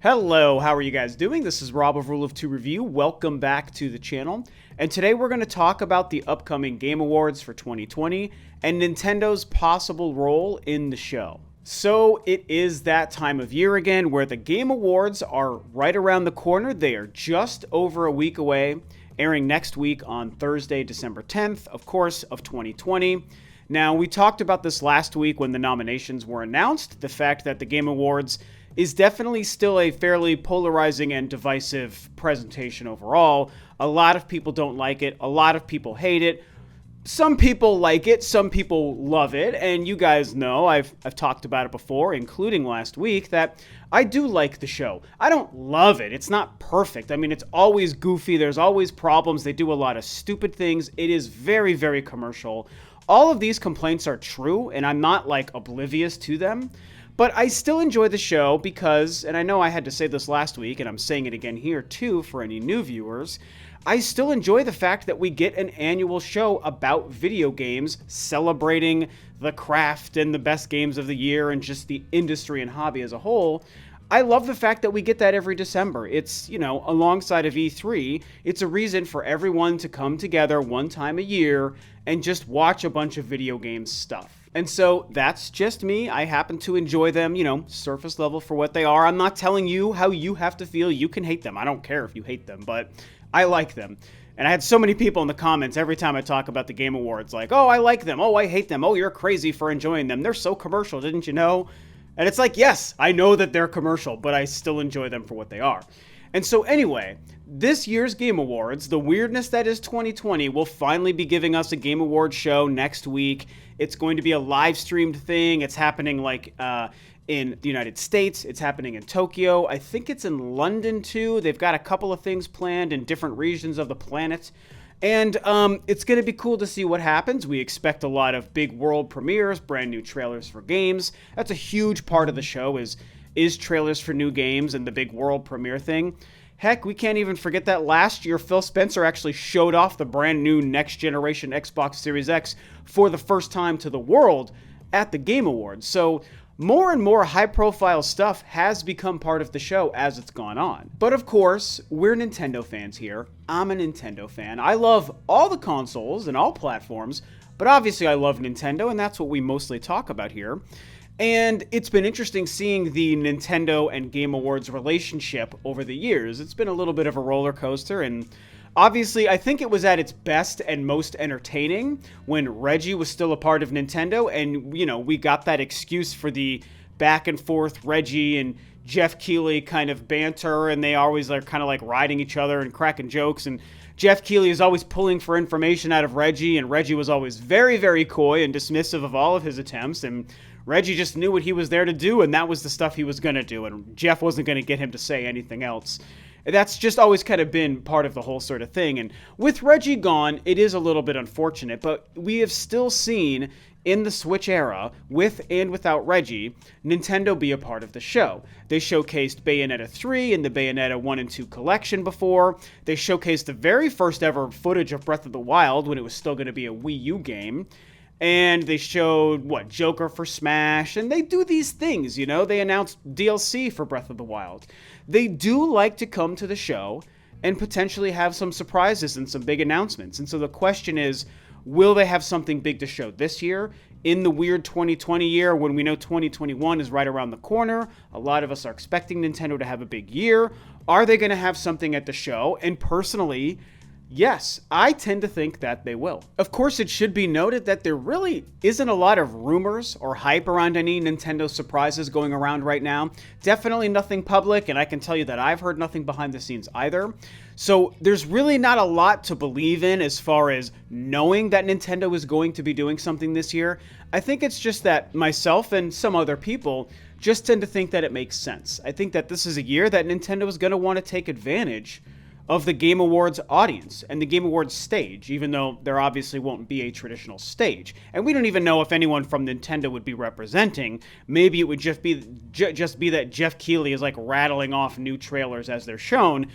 Hello, how are you guys doing? This is Rob of Rule of Two Review. Welcome back to the channel. And today we're going to talk about the upcoming Game Awards for 2020 and Nintendo's possible role in the show. So it is that time of year again where the Game Awards are right around the corner. They are just over a week away, airing next week on Thursday, December 10th, of course, of 2020. Now, we talked about this last week when the nominations were announced, the fact that the Game Awards is definitely still a fairly polarizing and divisive presentation overall. A lot of people don't like it. A lot of people hate it. Some people like it. Some people love it. And you guys know, I've talked about it before, including last week, that I do like the show. I don't love it. It's not perfect. I mean, it's always goofy. There's always problems. They do a lot of stupid things. It is very, very commercial. All of these complaints are true, and I'm not, oblivious to them. But I still enjoy the show because, and I know I had to say this last week, and I'm saying it again here too for any new viewers, I still enjoy the fact that we get an annual show about video games celebrating the craft and the best games of the year and just the industry and hobby as a whole. I love the fact that we get that every December. It's, alongside of E3, it's a reason for everyone to come together one time a year and just watch a bunch of video games stuff. And so that's just me. I happen to enjoy them, surface level for what they are. I'm not telling you how you have to feel. You can hate them. I don't care if you hate them, but I like them. And I had so many people in the comments every time I talk about the Game Awards, like, oh, I like them. Oh, I hate them. Oh, you're crazy for enjoying them. They're so commercial, didn't you know? And it's like, yes, I know that they're commercial, but I still enjoy them for what they are. And so anyway, this year's Game Awards, the weirdness that is 2020, will finally be giving us a Game Awards show next week. It's going to be a live streamed thing. It's happening in the United States. It's happening in Tokyo. I think it's in London too. They've got a couple of things planned in different regions of the planet. And it's going to be cool to see what happens. We expect a lot of big world premieres, brand new trailers for games. That's a huge part of the show is trailers for new games and the big world premiere thing. Heck, we can't even forget that last year Phil Spencer actually showed off the brand new next generation Xbox Series X for the first time to the world at the Game Awards. So more and more high-profile stuff has become part of the show as it's gone on. But of course, we're Nintendo fans here. I'm a Nintendo fan. I love all the consoles and all platforms, but obviously I love Nintendo, and that's what we mostly talk about here. And it's been interesting seeing the Nintendo and Game Awards relationship over the years. It's been a little bit of a roller coaster, and obviously, I think it was at its best and most entertaining when Reggie was still a part of Nintendo, and, we got that excuse for the back and forth Reggie and Jeff Keighley kind of banter, and they always are kind of like riding each other and cracking jokes, and Jeff Keighley is always pulling for information out of Reggie, and Reggie was always very, very coy and dismissive of all of his attempts, and Reggie just knew what he was there to do, and that was the stuff he was going to do, and Jeff wasn't going to get him to say anything else. That's just always kind of been part of the whole sort of thing. And with Reggie gone, it is a little bit unfortunate, but we have still seen in the Switch era, with and without Reggie, Nintendo be a part of the show. They showcased Bayonetta 3 and the Bayonetta 1 and 2 collection before. They showcased the very first ever footage of Breath of the Wild when it was still going to be a Wii U game. And they showed, Joker for Smash, and they do these things, They announced DLC for Breath of the Wild. They do like to come to the show and potentially have some surprises and some big announcements. And so the question is, will they have something big to show this year? In the weird 2020 year, when we know 2021 is right around the corner, a lot of us are expecting Nintendo to have a big year. Are they going to have something at the show? And personally, yes, I tend to think that they will. Of course, it should be noted that there really isn't a lot of rumors or hype around any Nintendo surprises going around right now. Definitely nothing public, and I can tell you that I've heard nothing behind the scenes either. So there's really not a lot to believe in as far as knowing that Nintendo is going to be doing something this year. I think it's just that myself and some other people just tend to think that it makes sense. I think that this is a year that Nintendo is going to want to take advantage of the Game Awards audience and the Game Awards stage, even though there obviously won't be a traditional stage. And we don't even know if anyone from Nintendo would be representing. Maybe it would just be that Jeff Keighley is rattling off new trailers as they're shown,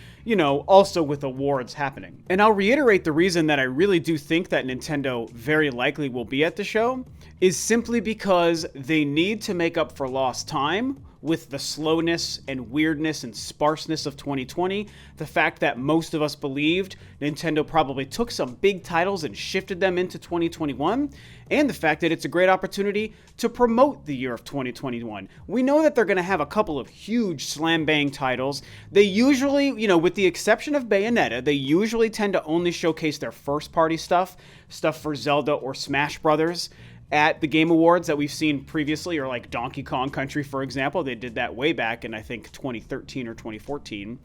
also with awards happening. And I'll reiterate the reason that I really do think that Nintendo very likely will be at the show is simply because they need to make up for lost time with the slowness and weirdness and sparseness of 2020, the fact that most of us believed Nintendo probably took some big titles and shifted them into 2021, and the fact that it's a great opportunity to promote the year of 2021. We know that they're going to have a couple of huge slam bang titles. They usually, with the exception of Bayonetta, they usually tend to only showcase their first party stuff for Zelda or Smash Brothers at the Game Awards that we've seen previously, or like Donkey Kong Country, for example. They did that way back in, I think, 2013 or 2014.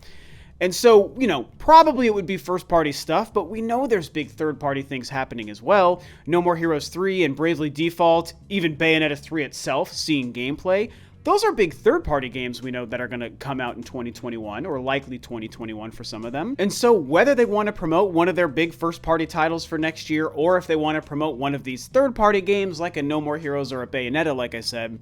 And so, probably it would be first-party stuff, but we know there's big third-party things happening as well. No More Heroes 3 and Bravely Default, even Bayonetta 3 itself, seeing gameplay. Those are big third-party games we know that are going to come out in 2021, or likely 2021 for some of them. And so whether they want to promote one of their big first-party titles for next year, or if they want to promote one of these third-party games like a No More Heroes or a Bayonetta, like I said,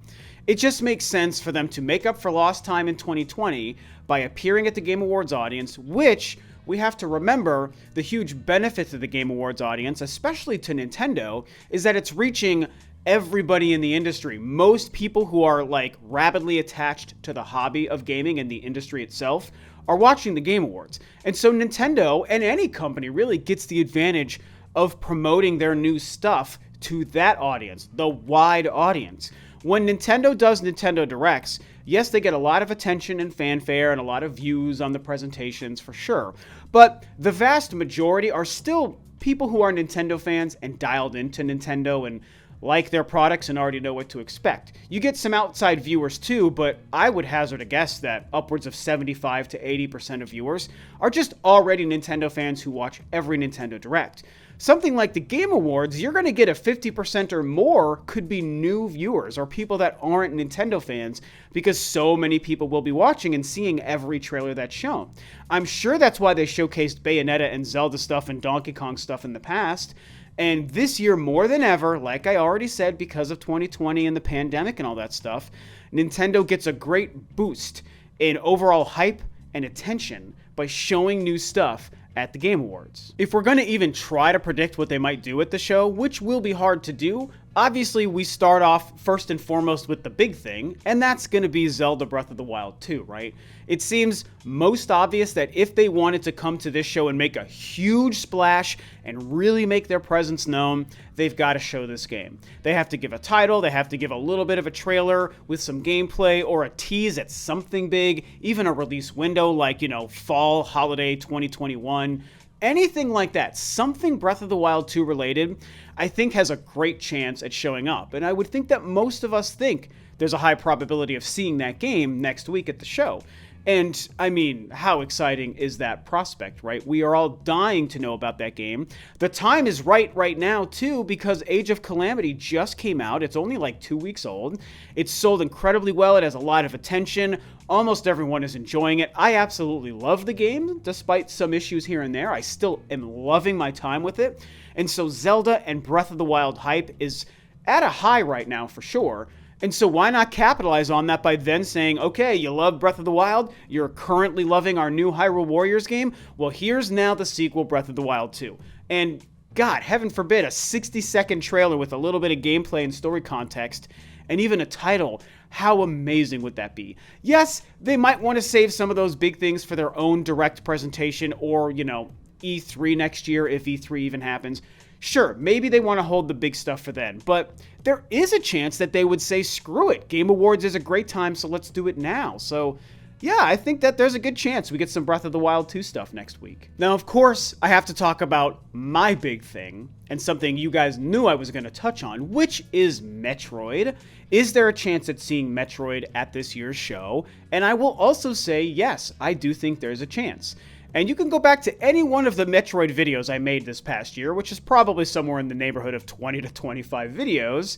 it just makes sense for them to make up for lost time in 2020 by appearing at the Game Awards audience, which we have to remember the huge benefit to the Game Awards audience, especially to Nintendo, is that it's reaching everybody in the industry. Most people who are rapidly attached to the hobby of gaming and the industry itself are watching the Game Awards. And so Nintendo, and any company really, gets the advantage of promoting their new stuff to that audience, the wide audience. When Nintendo does Nintendo Directs, yes, they get a lot of attention and fanfare and a lot of views on the presentations for sure, but the vast majority are still people who are Nintendo fans and dialed into Nintendo and like their products and already know what to expect. You get some outside viewers too, but I would hazard a guess that upwards of 75 to 80% of viewers are just already Nintendo fans who watch every Nintendo Direct. Something like the Game Awards, you're going to get a 50% or more could be new viewers or people that aren't Nintendo fans because so many people will be watching and seeing every trailer that's shown. I'm sure that's why they showcased Bayonetta and Zelda stuff and Donkey Kong stuff in the past. And this year, more than ever, like I already said, because of 2020 and the pandemic and all that stuff, Nintendo gets a great boost in overall hype and attention by showing new stuff at the Game Awards. If we're going to even try to predict what they might do at the show, which will be hard to do, obviously we start off first and foremost with the big thing, and that's going to be Zelda Breath of the Wild 2, right? It seems most obvious that if they wanted to come to this show and make a huge splash and really make their presence known, they've got to show this game. They have to give a title, they have to give a little bit of a trailer with some gameplay or a tease at something big, even a release window like, fall, holiday 2021. Anything like that, something Breath of the Wild 2 related, I think has a great chance at showing up. And I would think that most of us think there's a high probability of seeing that game next week at the show. And, I mean, how exciting is that prospect, right? We are all dying to know about that game. The time is right now, too, because Age of Calamity just came out. It's only 2 weeks old. It's sold incredibly well. It has a lot of attention. Almost everyone is enjoying it. I absolutely love the game, despite some issues here and there. I still am loving my time with it. And so Zelda and Breath of the Wild hype is at a high right now, for sure. And so why not capitalize on that by then saying, okay, you love Breath of the Wild, you're currently loving our new Hyrule Warriors game, well, here's now the sequel, Breath of the Wild 2. And God, heaven forbid, a 60-second trailer with a little bit of gameplay and story context, and even a title. How amazing would that be? Yes, they might want to save some of those big things for their own direct presentation or, E3 next year, if E3 even happens. Sure, maybe they want to hold the big stuff for then, but there is a chance that they would say, screw it, Game Awards is a great time, so let's do it now. So, yeah, I think that there's a good chance we get some Breath of the Wild 2 stuff next week. Now, of course, I have to talk about my big thing, and something you guys knew I was going to touch on, which is Metroid. Is there a chance at seeing Metroid at this year's show? And I will also say, yes, I do think there's a chance. And you can go back to any one of the Metroid videos I made this past year, which is probably somewhere in the neighborhood of 20 to 25 videos,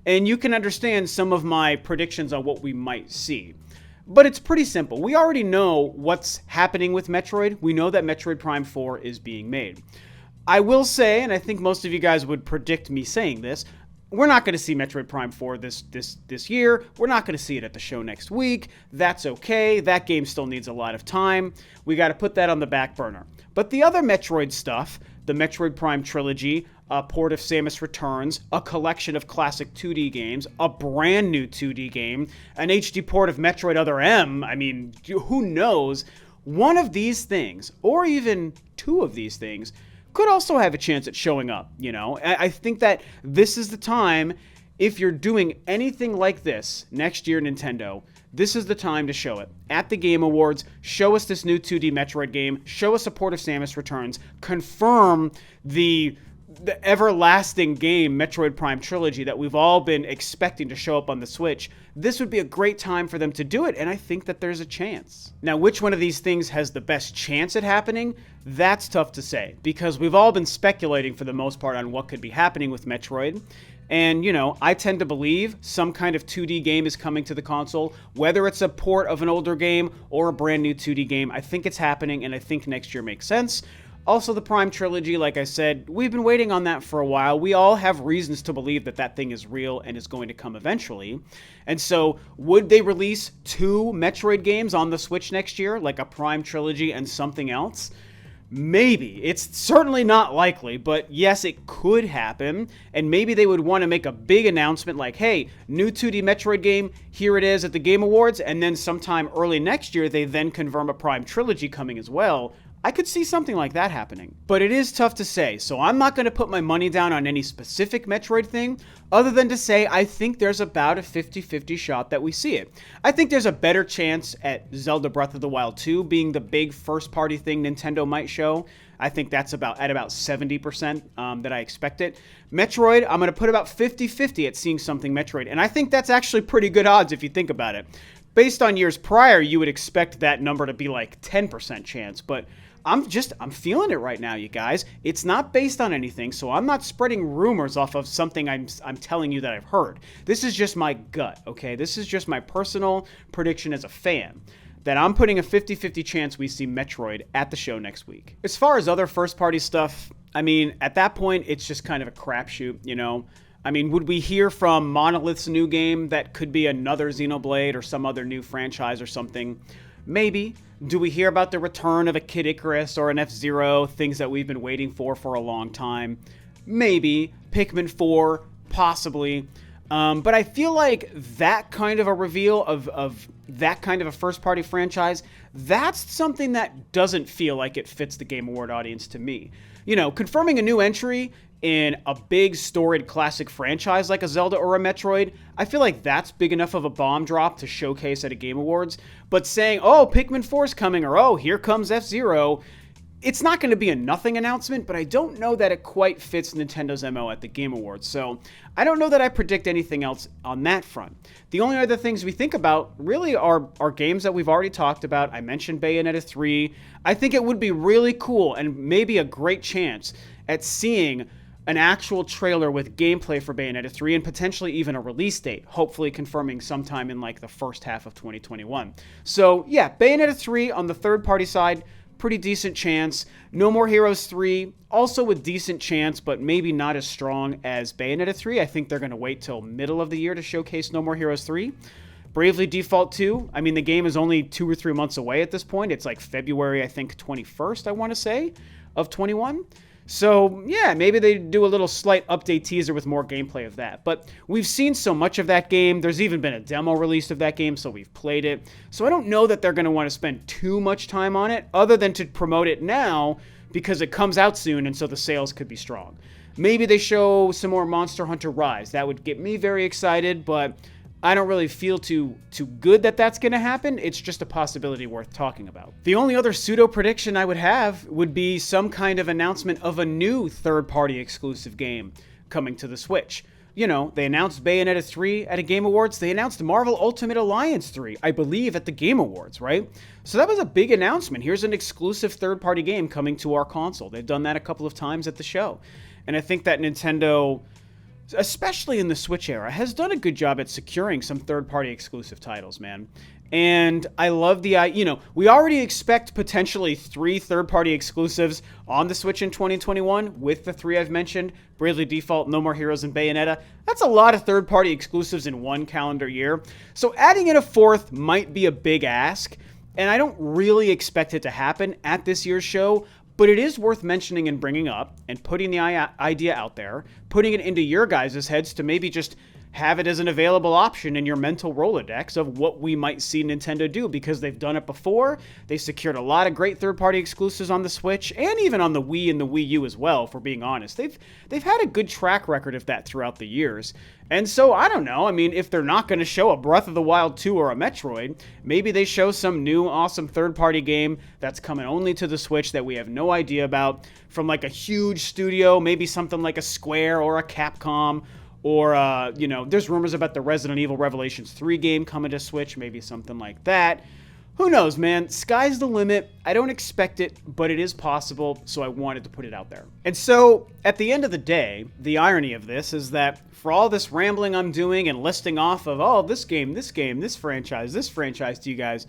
and you can understand some of my predictions on what we might see. But it's pretty simple. We already know what's happening with Metroid. We know that Metroid Prime 4 is being made. I will say, and I think most of you guys would predict me saying this, we're not going to see Metroid Prime 4 this year. We're not going to see it at the show next week. That's okay. That game still needs a lot of time. We got to put that on the back burner. But the other Metroid stuff, the Metroid Prime trilogy, a port of Samus Returns, a collection of classic 2D games, a brand new 2D game, an HD port of Metroid Other M. I mean, who knows? One of these things, or even two of these things, could also have a chance at showing up, you know? I think that this is the time, if you're doing anything like this next year, Nintendo, this is the time to show it. At the Game Awards, show us this new 2D Metroid game, show us a port of Samus Returns, confirm the everlasting game, Metroid Prime Trilogy, that we've all been expecting to show up on the Switch. This would be a great time for them to do it, and I think that there's a chance. Now, which one of these things has the best chance at happening? That's tough to say, because we've all been speculating for the most part on what could be happening with Metroid. And, you know, I tend to believe some kind of 2D game is coming to the console, whether it's a port of an older game or a brand new 2D game. I think it's happening, and I think next year makes sense. Also, the Prime Trilogy, like I said, we've been waiting on that for a while. We all have reasons to believe that that thing is real and is going to come eventually. And so, would they release 2 Metroid games on the Switch next year, like a Prime Trilogy and something else? Maybe. It's certainly not likely, but yes, it could happen. And maybe they would want to make a big announcement like, hey, new 2D Metroid game, here it is at the Game Awards, and then sometime early next year, they then confirm a Prime Trilogy coming as well. I could see something like that happening. But it is tough to say, so I'm not going to put my money down on any specific Metroid thing, other than to say I think there's about a 50-50 shot that we see it. I think there's a better chance at Zelda Breath of the Wild 2 being the big first-party thing Nintendo might show. I think that's about 70% that I expect it. Metroid, I'm going to put about 50-50 at seeing something Metroid, and I think that's actually pretty good odds if you think about it. Based on years prior, you would expect that number to be like 10% chance, but I'm feeling it right now, you guys. It's not based on anything, so I'm not spreading rumors off of something I'm telling you that I've heard. This is just my gut, okay? This is just my personal prediction as a fan, that I'm putting a 50-50 chance we see Metroid at the show next week. As far as other first-party stuff, I mean, at that point, it's just kind of a crapshoot, you know? I mean, would we hear from Monolith's new game that could be another Xenoblade or some other new franchise or something? Maybe. Do we hear about the return of a Kid Icarus or an F-Zero, things that we've been waiting for a long time? Maybe. Pikmin 4, possibly. But I feel like that kind of a reveal of that kind of a first-party franchise, that's something that doesn't feel like it fits the Game Award audience to me. You know, confirming a new entry in a big storied classic franchise like a Zelda or a Metroid, I feel like that's big enough of a bomb drop to showcase at a Game Awards. But saying, oh, Pikmin 4's coming, or oh, here comes F-Zero, it's not going to be a nothing announcement, but I don't know that it quite fits Nintendo's MO at the Game Awards. So I don't know that I predict anything else on that front. The only other things we think about really are games that we've already talked about. I mentioned Bayonetta 3. I think it would be really cool and maybe a great chance at seeing an actual trailer with gameplay for Bayonetta 3 and potentially even a release date, hopefully confirming sometime in like the first half of 2021. So yeah, Bayonetta 3 on the third-party side, pretty decent chance. No More Heroes 3, also a decent chance, but maybe not as strong as Bayonetta 3. I think they're going to wait till middle of the year to showcase No More Heroes 3. Bravely Default 2, I mean, the game is only 2 or 3 months away at this point. It's like February, I think, 21st, I want to say, of 21. So, yeah, maybe they do a little slight update teaser with more gameplay of that. But we've seen so much of that game. There's even been a demo released of that game, so we've played it. So I don't know that they're going to want to spend too much time on it, other than to promote it now, because it comes out soon, and so the sales could be strong. Maybe they show some more Monster Hunter Rise. That would get me very excited, but I don't really feel too good that that's going to happen. It's just a possibility worth talking about. The only other pseudo prediction I would have would be some kind of announcement of a new third-party exclusive game coming to the Switch. You know, they announced Bayonetta 3 at a Game Awards. They announced Marvel Ultimate Alliance 3, I believe, at the Game Awards, right? So that was a big announcement. Here's an exclusive third-party game coming to our console. They've done that a couple of times at the show. And I think that Nintendo, especially in the Switch era, has done a good job at securing some third-party exclusive titles, man. And I love the, we already expect potentially 3 third-party exclusives on the Switch in 2021 with the 3 I've mentioned, Bravely Default, No More Heroes, and Bayonetta. That's a lot of third-party exclusives in one calendar year. So adding in a 4th might be a big ask, and I don't really expect it to happen at this year's show, But it is worth mentioning and bringing up and putting the idea out there, putting it into your guys' heads to maybe just have it as an available option in your mental Rolodex of what we might see Nintendo do, because they've done it before. They secured a lot of great third-party exclusives on the Switch and even on the Wii and the Wii U as well, if we're being honest. They've had a good track record of that throughout the years. And so, I don't know, I mean, if they're not going to show a Breath of the Wild 2 or a Metroid, maybe they show some new awesome third-party game that's coming only to the Switch that we have no idea about from like a huge studio, maybe something like a Square or a Capcom. Or, there's rumors about the Resident Evil Revelations 3 game coming to Switch, maybe something like that. Who knows, man? Sky's the limit. I don't expect it, but it is possible, so I wanted to put it out there. And so, at the end of the day, the irony of this is that for all this rambling I'm doing and listing off of, oh, this game, this franchise to you guys,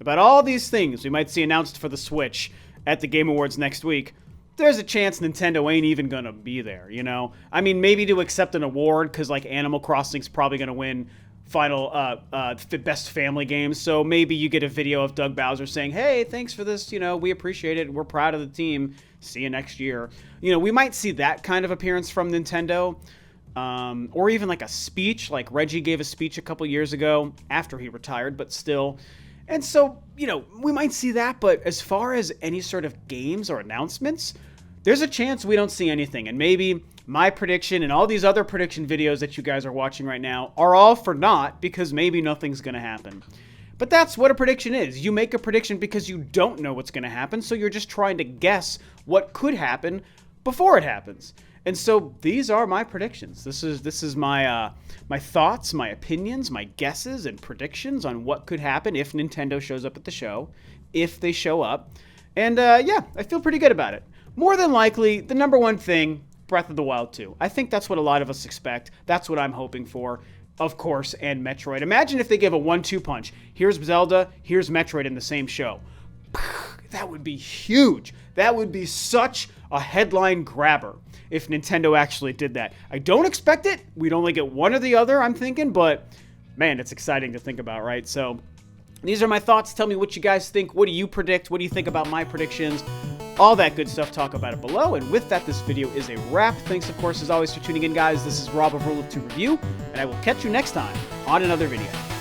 about all these things we might see announced for the Switch at the Game Awards next week, there's a chance Nintendo ain't even gonna be there, you know? I mean, maybe to accept an award, because, like, Animal Crossing's probably gonna win Best Family Games, so maybe you get a video of Doug Bowser saying, hey, thanks for this, we appreciate it, we're proud of the team, see you next year. We might see that kind of appearance from Nintendo, or even, like, a speech, like Reggie gave a speech a couple years ago, after he retired, but still. And so, we might see that, but as far as any sort of games or announcements, there's a chance we don't see anything. And maybe my prediction and all these other prediction videos that you guys are watching right now are all for naught, because maybe nothing's going to happen. But that's what a prediction is. You make a prediction because you don't know what's going to happen, so you're just trying to guess what could happen before it happens. And so these are my predictions. This is my my thoughts, my opinions, my guesses and predictions on what could happen if Nintendo shows up at the show, if they show up. And yeah, I feel pretty good about it. More than likely, the number one thing, Breath of the Wild 2. I think that's what a lot of us expect. That's what I'm hoping for, of course, and Metroid. Imagine if they gave a 1-2 punch. Here's Zelda, here's Metroid in the same show. That would be huge. That would be such a headline grabber if Nintendo actually did that. I don't expect it. We'd only get one or the other, I'm thinking, but man, it's exciting to think about, right? So these are my thoughts. Tell me what you guys think. What do you predict? What do you think about my predictions? All that good stuff, talk about it below. And with that, this video is a wrap. Thanks, of course, as always, for tuning in, guys. This is Rob of Rule of 2 Review, and I will catch you next time on another video.